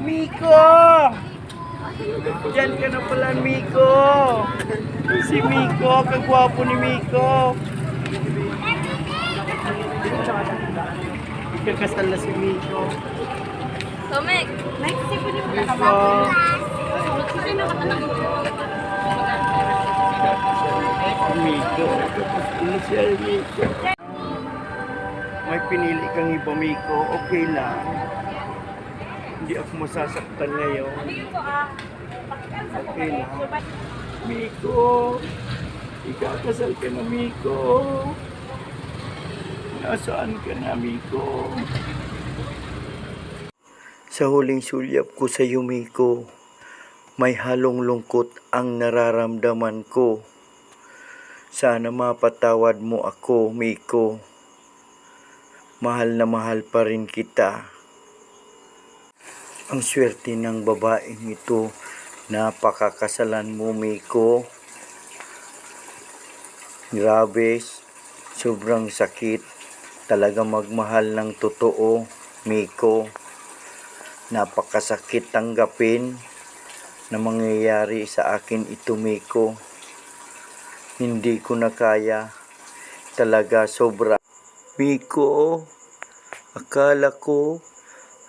Miko! Diyan ka na pala, Miko! Si Miko, kagwapo ni Miko! Ikakasal na si Miko. Tomek! Miko! Miko, ikakasal na siya, Miko. May pinili kang iba, Miko. Okay lang. Hindi ako masasaktan ngayon. Okay lang. Miko! Ikakasal ka na, Miko! Nasaan ka na, Miko? Sa huling sulyap ko sa iyo, Miko, may halong lungkot ang nararamdaman ko. Sana mapatawad mo ako, Miko. Mahal na mahal pa rin kita. Ang swerte ng babaeng ito, napakakasalan mo, Miko. Grabe, sobrang sakit. Talaga magmahal ng totoo, Miko. Napakasakit tanggapin na mangyayari sa akin ito, Miko. Hindi ko na kaya. Talaga sobra. Miko, akala ko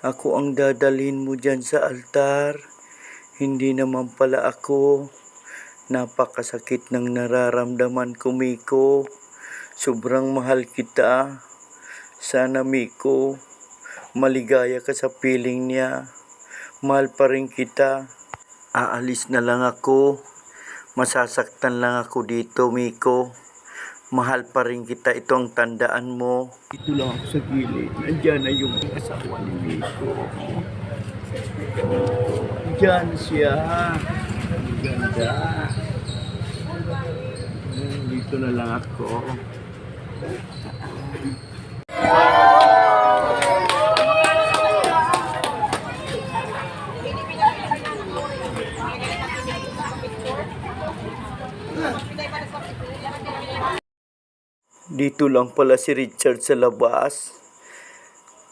ako ang dadalhin mo dyan sa altar. Hindi naman pala ako. Napakasakit ng nararamdaman ko, Miko. Sobrang mahal kita. Sana, Miko, maligaya ka sa piling niya. Mahal pa rin kita. Aalis na lang ako. Masasaktan lang ako dito, Miko. Mahal pa rin kita, ito ang tandaan mo. Ito lang ako sa gilid. Nandiyan na yung asawa ni Miko. Diyan siya. Ang ganda. Dito na lang ako. Dito lang pala si Richard sa labas.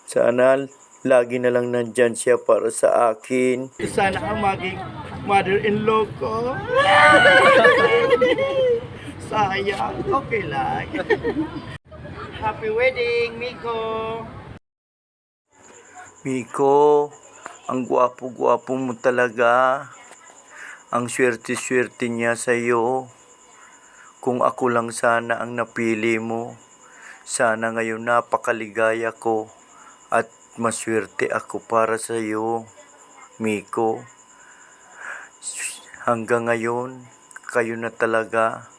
Sana lagi na lang nandyan siya para sa akin. Sana ang maging mother-in-law ko. Sayang. Okay lang. Happy wedding, Miko. Miko, ang gwapo-gwapo mo talaga. Ang swerte-swerte niya sa'yo. Kung ako lang sana ang napili mo, sana ngayon napakaligaya ko at maswerte ako para sa iyo, Miko. Hanggang ngayon, kayo na talaga